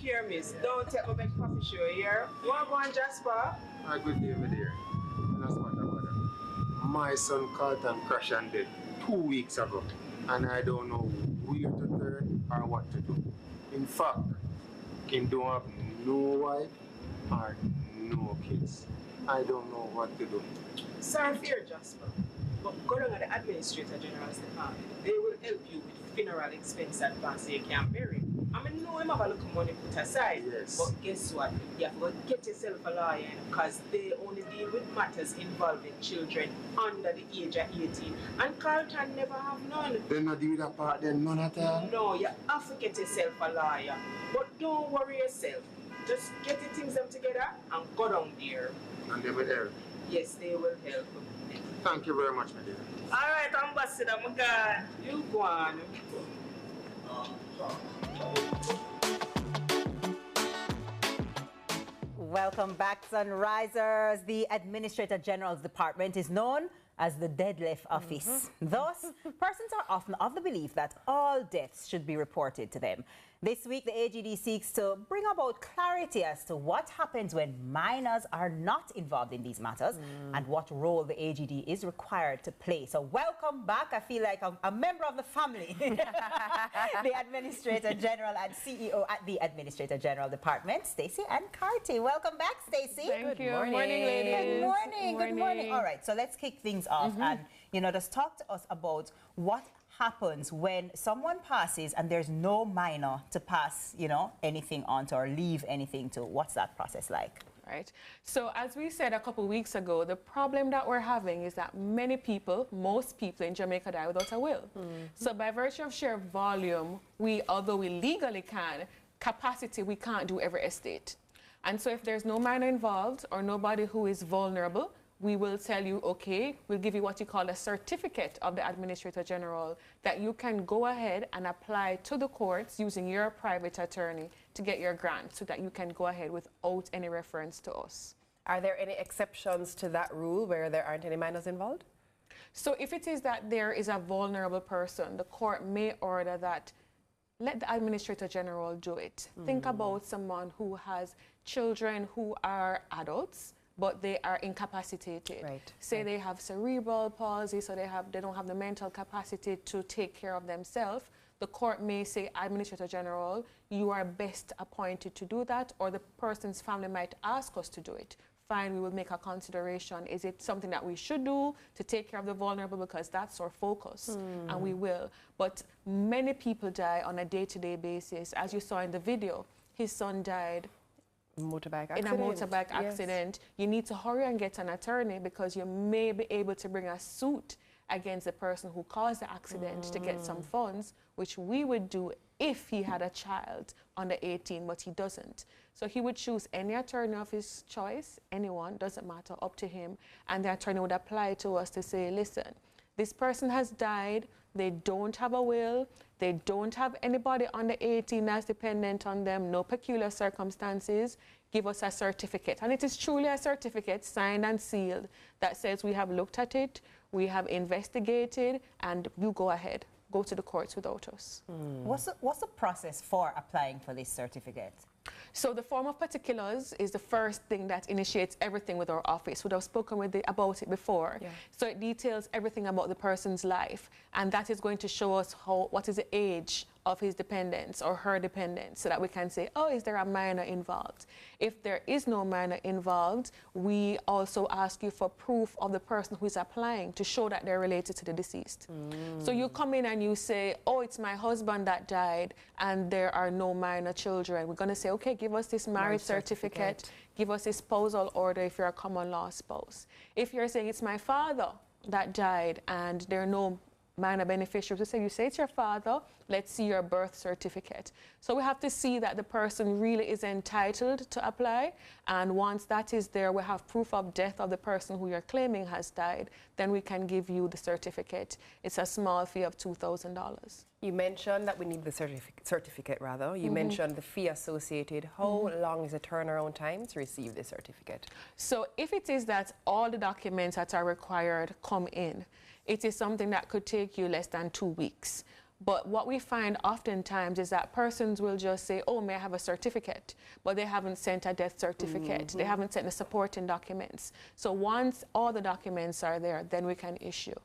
here, miss. Don't take my big coffee show here. You want to go on, Jasper? Good day, my dear. And that's what about it. My son caught and crashed and dead 2 weeks ago. And I don't know where to turn or what to do. In fact, he don't have no wife or no kids. I don't know what to do. Sorry for your Jasper. But go down to the Administrator General's department. They will help you with funeral expense advance so you can bury. I mean, no, I'm have a little money put aside. Yes. But guess what? You have to get yourself a lawyer because they only deal with matters involving children under the age of 18. And Carlton never have none. They not do that part then, none at all? No, you have to get yourself a lawyer. But don't worry yourself. Just get your things them together and go down there. And they will help? Yes, they will help. Thank you very much, my dear. All right, Ambassador, my God. You go on. Welcome back, Sunrisers. The Administrator General's Department is known as the Deadlift Office. Thus, persons are often of the belief that all deaths should be reported to them. This week, the AGD seeks to bring about clarity as to what happens when minors are not involved in these matters and what role the AGD is required to play. So welcome back. I feel like I'm a member of the family. The Administrator General and CEO at the Administrator General Department, Stacey and Carty. Welcome back, Stacey. Thank you. Morning. Morning, ladies. Good morning. Good morning. All right, so let's kick things off and, just talk to us about what happens when someone passes and there's no minor to pass, anything on to or leave anything to. What's that process like? Right. So as we said a couple weeks ago, the problem that we're having is that many people, most people in Jamaica die without a will. So by virtue of sheer volume, although we legally can, capacity, we can't do every estate. And so if there's no minor involved or nobody who is vulnerable, we will tell you, okay, we'll give you what you call a certificate of the Administrator General that you can go ahead and apply to the courts using your private attorney to get your grant so that you can go ahead without any reference to us. Are there any exceptions to that rule where there aren't any minors involved? So if it is that there is a vulnerable person, the court may order that let the Administrator General do it. Think about someone who has children who are adults, but they are incapacitated. Right. Say they have cerebral palsy, so they don't have the mental capacity to take care of themselves. The court may say, Administrator General, you are best appointed to do that, or the person's family might ask us to do it. Fine, we will make a consideration. Is it something that we should do to take care of the vulnerable? Because that's our focus, and we will. But many people die on a day-to-day basis. As you saw in the video, his son died Motorbike in accident. a motorbike accident. You need to hurry and get an attorney because you may be able to bring a suit against the person who caused the accident to get some funds, which we would do if he had a child under 18, but he doesn't. So he would choose any attorney of his choice, anyone, doesn't matter, up to him, and the attorney would apply to us to say, listen, this person has died, they don't have a will, they don't have anybody under 18 that's dependent on them, no peculiar circumstances, give us a certificate. And it is truly a certificate, signed and sealed, that says we have looked at it, we have investigated, and you go ahead, go to the courts without us. What's the process for applying for this certificate? So the form of particulars is the first thing that initiates everything with our office. We've spoken about it before. Yeah. So it details everything about the person's life, and that is going to show us what is the age of his dependents or her dependents, so that we can say, oh, is there a minor involved? If there is no minor involved, we also ask you for proof of the person who is applying to show that they're related to the deceased. So you come in and you say, oh, it's my husband that died and there are no minor children. We're going to say, okay, give us this marriage certificate, give us a spousal order if you're a common law spouse. If you're saying it's my father that died and there are no minor beneficiaries, you say it's your father, let's see your birth certificate. So we have to see that the person really is entitled to apply, and once that is there, we have proof of death of the person who you're claiming has died, then we can give you the certificate. It's a small fee of $2,000. You mentioned that we need the certificate. You mentioned the fee associated. How long is the turnaround time to receive the certificate? So if it is that all the documents that are required come in, it is something that could take you less than 2 weeks. But what we find oftentimes is that persons will just say, oh, may I have a certificate? But they haven't sent a death certificate. They haven't sent the supporting documents. So once all the documents are there, then we can issue.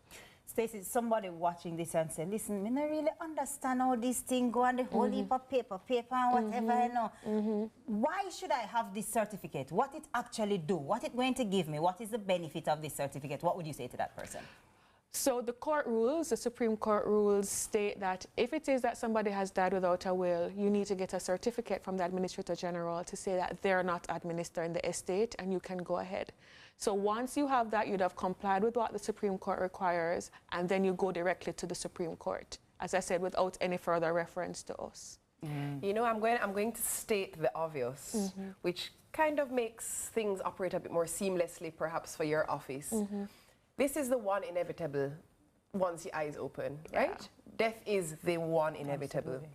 Stacey, somebody watching this and say, listen, I don't really understand how this thing go and the whole heap of paper and whatever, you know. Why should I have this certificate? What it actually do? What it going to give me? What is the benefit of this certificate? What would you say to that person? So the court rules, the Supreme Court rules state that if it is that somebody has died without a will, you need to get a certificate from the Administrator General to say that they're not administering the estate and you can go ahead. So once you have that, you'd have complied with what the Supreme Court requires, and then you go directly to the Supreme Court, as I said, without any further reference to us. You know, I'm going to state the obvious, which kind of makes things operate a bit more seamlessly, perhaps, for your office. This is the one inevitable once your eyes open, right? Death is the one inevitable. Absolutely.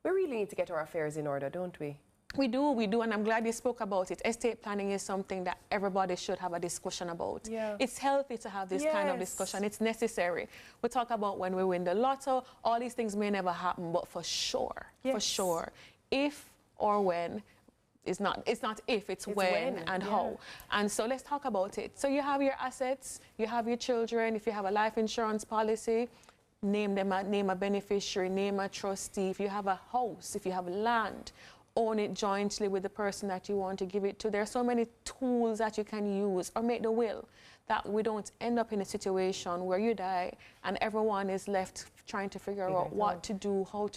We really need to get our affairs in order, don't we? We do, and I'm glad you spoke about it. Estate planning is something that everybody should have a discussion about. Yeah. It's healthy to have this kind of discussion. It's necessary. We talk about when we win the lotto, all these things may never happen, but for sure, if or when, it's not if, it's when and how. And so let's talk about it. So you have your assets, you have your children. If you have a life insurance policy, name a beneficiary, name a trustee. If you have a house, if you have land, own it jointly with the person that you want to give it to. There are so many tools that you can use, or make the will, that we don't end up in a situation where you die and everyone is left trying to figure out what to do, how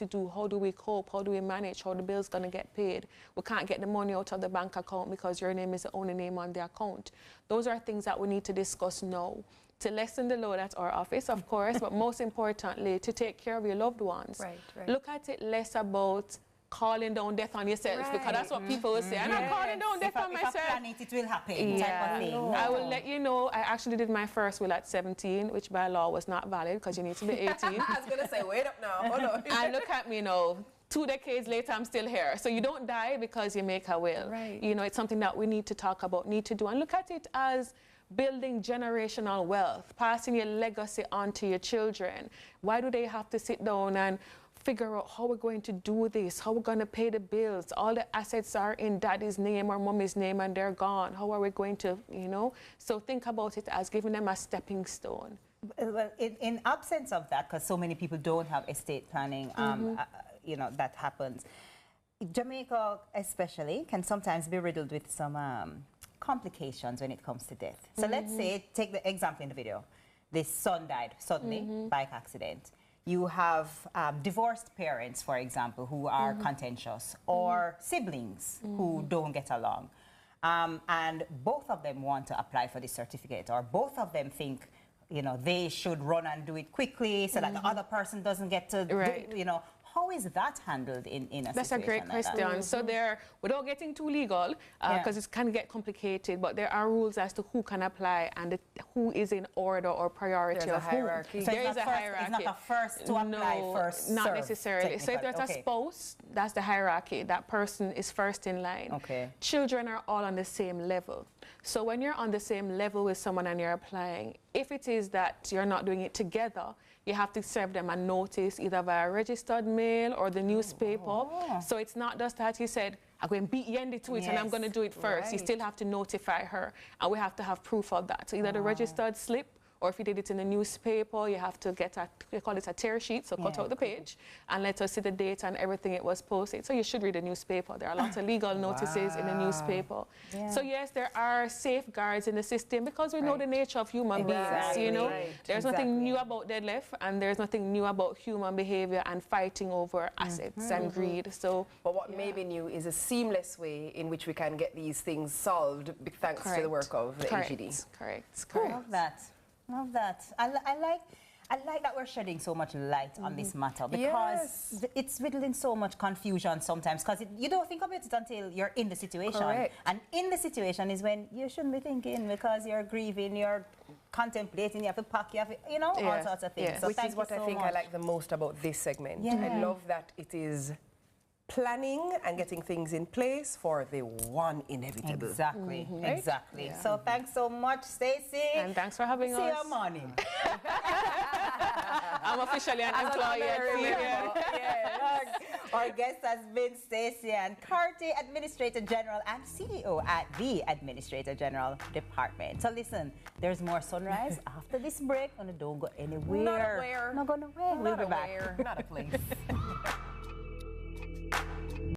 do we cope, how do we manage, how the bill's going to get paid. We can't get the money out of the bank account because your name is the only name on the account. Those are things that we need to discuss now, to lessen the load at our office, of course, but most importantly, to take care of your loved ones. Look at it less about calling down death on yourself, because that's what people will say. I'm not calling down death on myself. If I plan it, it will happen. Type of thing. I will let you know, I actually did my first will at 17, which by law was not valid because you need to be 18. I was going to say, wait up now, hold on. And look at me now. 2 decades later, I'm still here. So you don't die because you make a will. You know, it's something that we need to talk about, need to do. And look at it as building generational wealth, passing your legacy on to your children. Why do they have to sit down and figure out how we're going to do this, how we're going to pay the bills? All the assets are in daddy's name or mommy's name and they're gone. How are we going to, you know? So think about it as giving them a stepping stone. Well, in absence of that, because so many people don't have estate planning, you know, that happens. Jamaica especially can sometimes be riddled with some complications when it comes to death. So let's say, take the example in the video. This son died suddenly, bike accident. You have divorced parents, for example, who are contentious, or siblings who don't get along. And both of them want to apply for this certificate, or both of them think, you know, they should run and do it quickly so that the other person doesn't get to, do, you know. How is that handled in a situation? That's a great question. So there, without getting too legal, because it can get complicated, but there are rules as to who can apply and who is in order or priority. There's a hierarchy. So there is a hierarchy. It's not a first to apply, first not serve, necessarily. So if there's a spouse, that's the hierarchy. That person is first in line. Children are all on the same level. So when you're on the same level with someone and you're applying, if it is that you're not doing it together, you have to serve them a notice either via registered mail or the newspaper. So it's not just that he said, I'm going to beat Yendi to it and I'm going to do it first. You still have to notify her, and we have to have proof of that. So either the registered slip, or if you did it in the newspaper, you have to get a, we call it a tear sheet, so cut out the page and let us see the date and everything it was posted. So you should read the newspaper. There are lots of legal notices in the newspaper. So yes, there are safeguards in the system because we know the nature of human beings, you know. There's nothing new about deadlift, and there's nothing new about human behavior and fighting over assets and greed. So, but what may be new is a seamless way in which we can get these things solved thanks to the work of the AGD. Correct. Love that. Love that. I like that we're shedding so much light on this matter, because it's riddled in so much confusion sometimes, because you don't think about it until you're in the situation. And in the situation is when you shouldn't be thinking, because you're grieving, you're contemplating, you have to pack, you have to, you know, all sorts of things. So which is what I think I like the most about this segment. I love that it is planning and getting things in place for the one inevitable. Exactly. So thanks so much, Stacey. And thanks for having us. See you morning. I'm a officially an As an employee. honorary member, yes. Our guest has been Stacey Ann Carty, Administrator General and CEO at the Administrator General Department. So listen, there's more Sunrise after this break. And don't go anywhere. Not aware. Not going away. We'll be back. Not a place.